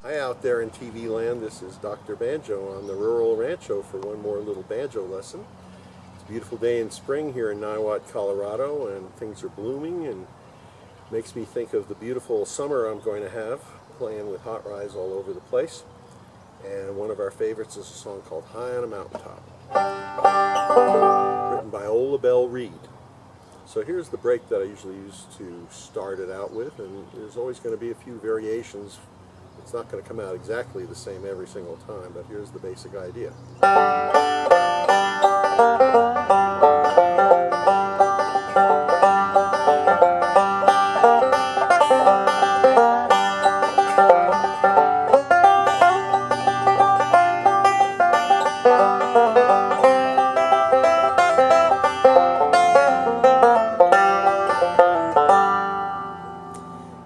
Hi out there in TV land, this is Dr. Banjo on the Rural Rancho for one more little banjo lesson. It's a beautiful day in spring here in Niwot, Colorado, and things are blooming and makes me think of the beautiful summer I'm going to have playing with hot rides all over the place. And one of our favorites is a song called High on a Mountaintop, written by Ola Belle Reed. So here's the break that I usually use to start it out with, and there's always going to be a few variations. It's not going to come out exactly the same every single time, but here's the basic idea.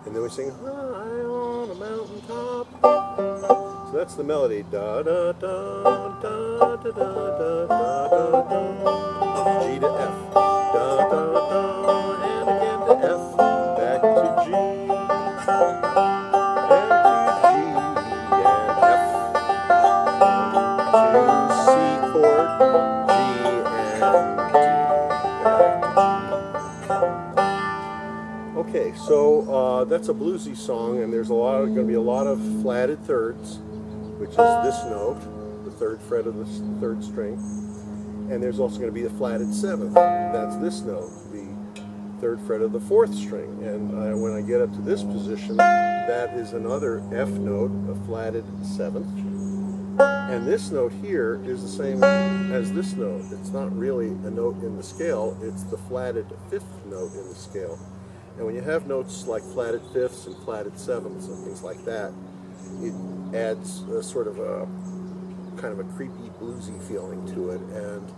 And then we sing high on a mountaintop. So that's the melody. Da da da da da da da da da da. G to F. Da da da and again to F. Back to G and F to C chord, G and D. Okay, so that's a bluesy song, and there's going to be a lot of flatted thirds, which is this note, the third fret of the third string, and there's also going to be a flatted seventh. That's this note, the third fret of the fourth string, and when I get up to this position, that is another F note, a flatted seventh, and this note here is the same as this note. It's not really a note in the scale, it's the flatted fifth note in the scale. And when you have notes like flatted fifths and flatted sevenths and things like that, it adds a sort of a kind of a creepy bluesy feeling to it. And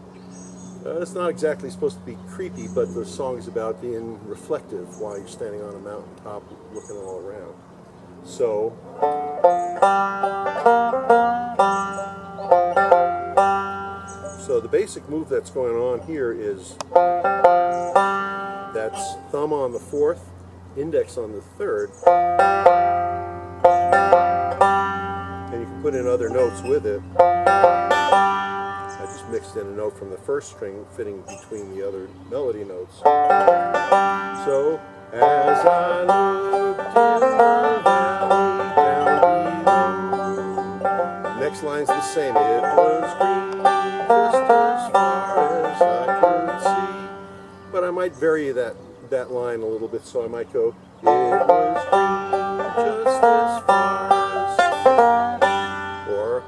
it's not exactly supposed to be creepy, but the song is about being reflective while you're standing on a mountaintop looking all around. So the basic move that's going on here is that's thumb on the fourth, index on the third, and you can put in other notes with it. I just mixed in a note from the first string fitting between the other melody notes. So, as I looked in the valley down below, next line's the same. It was green just as far as I could see. But I might vary that line a little bit, so I might go, it was green just as far as, or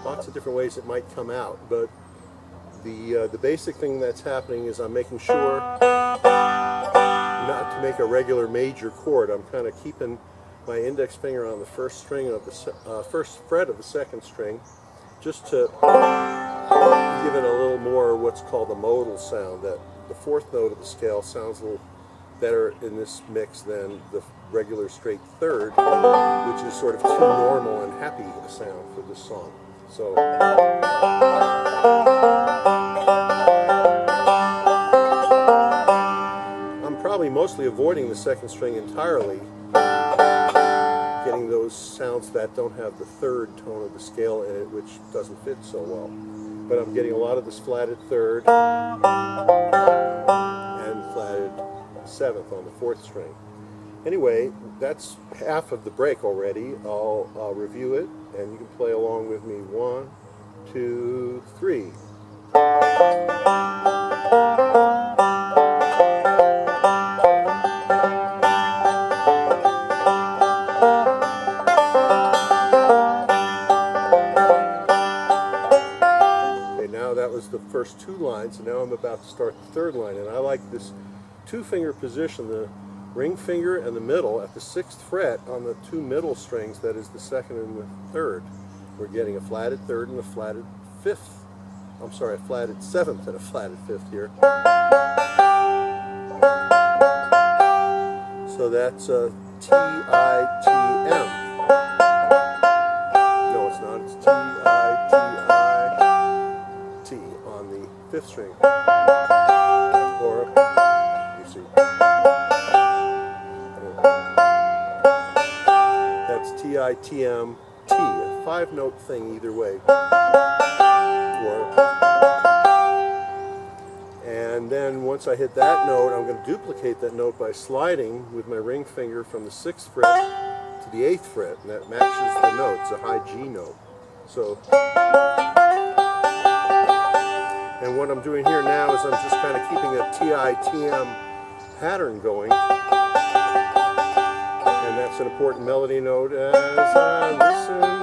lots of different ways it might come out. But the basic thing that's happening is I'm making sure not to make a regular major chord. I'm kind of keeping my index finger on the first string of the first fret of the second string, just to give it a little more what's called a modal sound. That the fourth note of the scale sounds a little better in this mix than the regular straight third, which is sort of too normal and happy a sound for this song. So I'm probably mostly avoiding the second string entirely, getting those sounds that don't have the third tone of the scale in it, which doesn't fit so well. But I'm getting a lot of this flatted third and flatted seventh on the fourth string. Anyway, that's half of the break already. I'll review it, and you can play along with me. 1, 2, 3. That was the first two lines, and now I'm about to start the third line, and I like this two-finger position, the ring finger and the middle at the 6th fret on the two middle strings, that is the second and the third. We're getting a flatted third and a flatted fifth. I'm sorry, a flatted seventh and a flatted fifth here. So that's T-I-T-M. No, it's not. It's T-I-T-I-T on the fifth string. Or you T-I-T-M, T, a 5-note thing either way. And then once I hit that note, I'm going to duplicate that note by sliding with my ring finger from the 6th fret to the 8th fret, and that matches the note. It's a high G note. So, and what I'm doing here now is I'm just kind of keeping a T-I-T-M pattern going, and that's an important melody note as I listen to the...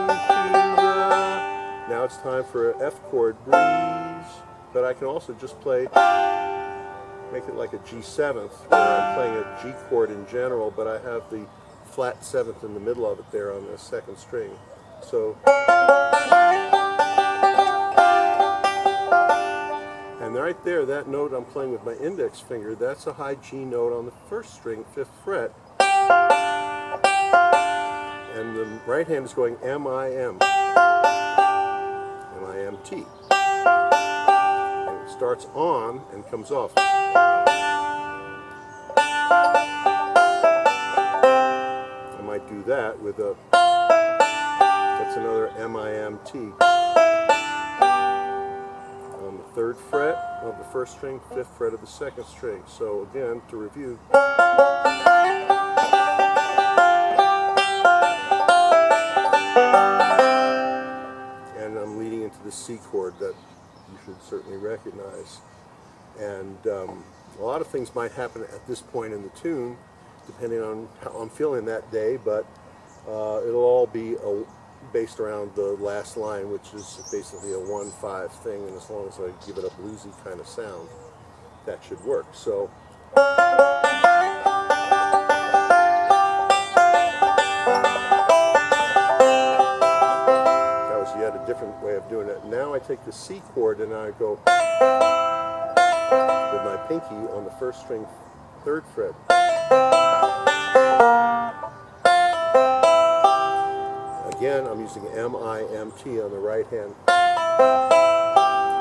Now it's time for an F chord breeze, but I can also just play, make it like a G7th, where I'm playing a G chord in general, but I have the flat 7th in the middle of it there on the 2nd string. So, and right there, that note I'm playing with my index finger, that's a high G note on the 1st string, 5th fret. And the right hand is going M-I-M. M-I-M-T. And it starts on and comes off. I might do that with a, that's another M-I-M-T. On the 3rd fret of the 1st string, 5th fret of the 2nd string. So again, to review. And I'm leading into the C chord that you should certainly recognize. And a lot of things might happen at this point in the tune, depending on how I'm feeling that day, but it'll all be based around the last line, which is basically a 1-5 thing, and as long as I give it a bluesy kind of sound, that should work. So that was yet a different way of doing it. Now I take the C chord and I go with my pinky on the 1st string, 3rd fret. Again, I'm using M-I-M-T on the right hand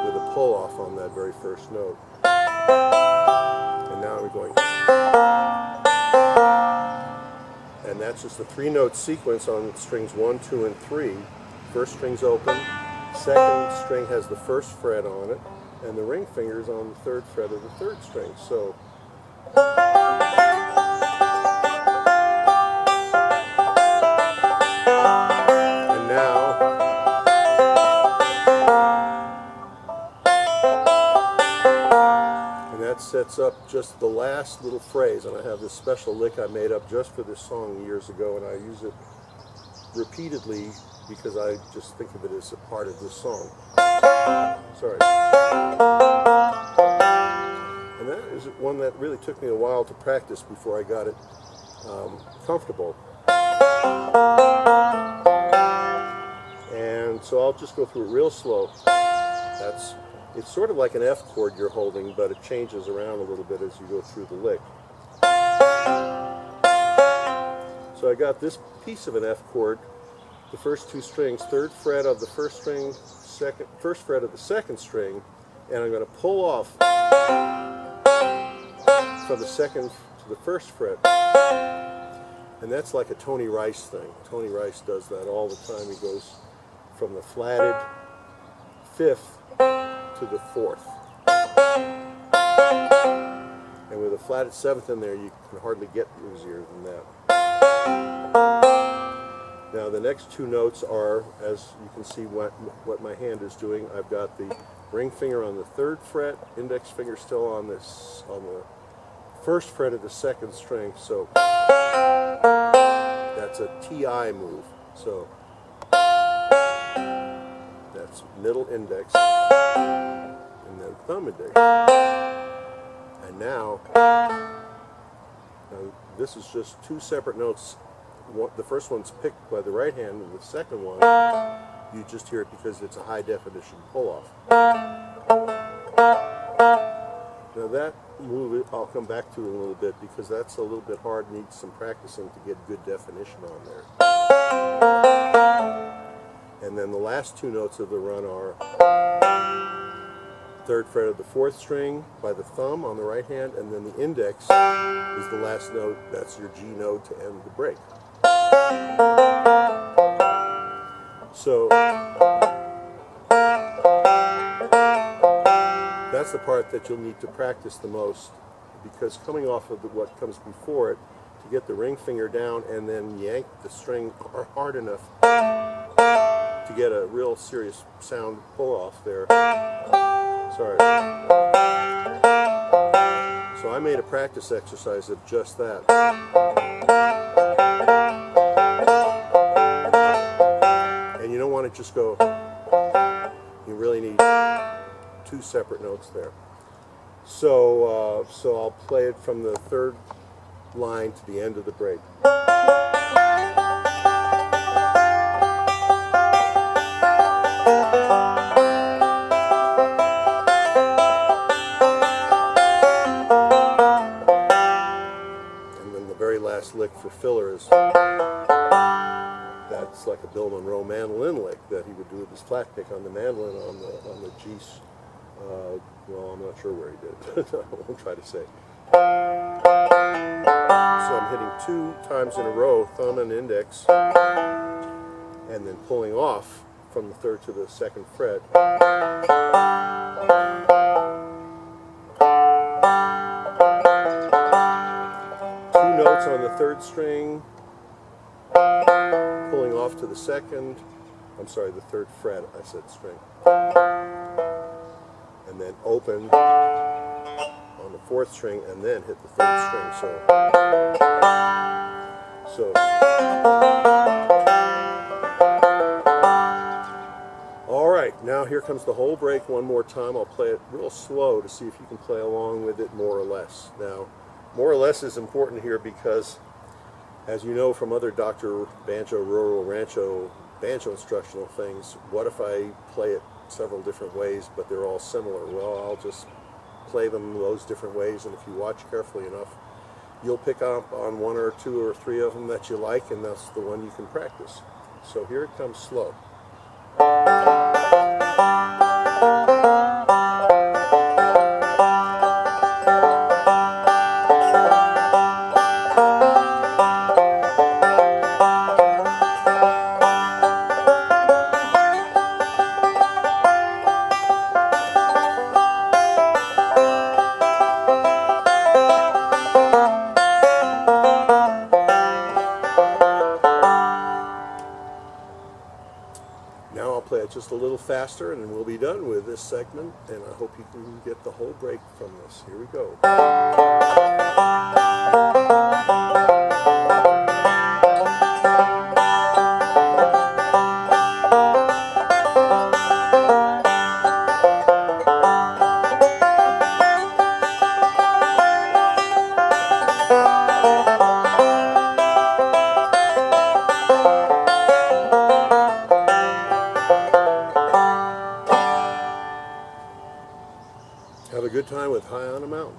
with a pull off on that very 1st note. And now I'm going. And that's just a 3-note sequence on strings 1, 2, and 3. 1st string's open, 2nd string has the 1st fret on it, and the ring finger's on the 3rd fret of the 3rd string. So sets up just the last little phrase, and I have this special lick I made up just for this song years ago, and I use it repeatedly because I just think of it as a part of this song. Sorry. And that is one that really took me a while to practice before I got it comfortable. And so I'll just go through it real slow. It's sort of like an F chord you're holding, but it changes around a little bit as you go through the lick. So I got this piece of an F chord, the first 2 strings, 3rd fret of the 1st string, 1st fret of the 2nd string, and I'm going to pull off from the 2nd to the 1st fret. And that's like a Tony Rice thing. Tony Rice does that all the time. He goes from the flatted 5th to the 4th. And with a flatted 7th in there, you can hardly get bluesier than that. Now the next 2 notes are, as you can see what my hand is doing, I've got the ring finger on the 3rd fret, index finger still on the 1st fret of the 2nd string, so that's a TI move. So that's middle index, and then thumb index. And now this is just 2 separate notes. The first one's picked by the right hand, and the second one, you just hear it because it's a high definition pull-off. Now that move I'll come back to in a little bit because that's a little bit hard, needs some practicing to get good definition on there. And then the last 2 notes of the run are 3rd fret of the 4th string by the thumb on the right hand, and then the index is the last note. That's your G note to end the break. So that's the part that you'll need to practice the most, because coming off of what comes before it, to get the ring finger down and then yank the string hard enough to get a real serious sound pull off there. Sorry. So I made a practice exercise of just that. And you don't want to just go, you really need two separate notes there. So, so I'll play it from the third line to the end of the break. And then the very last lick for filler is, that's like a Bill Monroe mandolin lick that he would do with his flat pick on the mandolin on the G. Well, I'm not sure where he did it. I won't try to say. So I'm hitting 2 times in a row, thumb and index, and then pulling off from the 3rd to the 2nd fret. 2 notes on the 3rd string, pulling off to the 2nd, I'm sorry, the 3rd fret, I said string. And then open on the 4th string and then hit the 3rd string. So all right, now here comes the whole break one more time. I'll play it real slow to see if you can play along with it more or less. Now, more or less is important here because, as you know from other Dr. Banjo, Rural Rancho banjo instructional things, what if I play it several different ways, but they're all similar? Well, I'll just play them those different ways, and if you watch carefully enough, you'll pick up on 1 or 2 or 3 of them that you like, and that's the one you can practice. So here it comes slow. Now I'll play it just a little faster and then we'll be done with this segment, and I hope you can get the whole break from this. Here we go. Have a good time with High on a Mountain.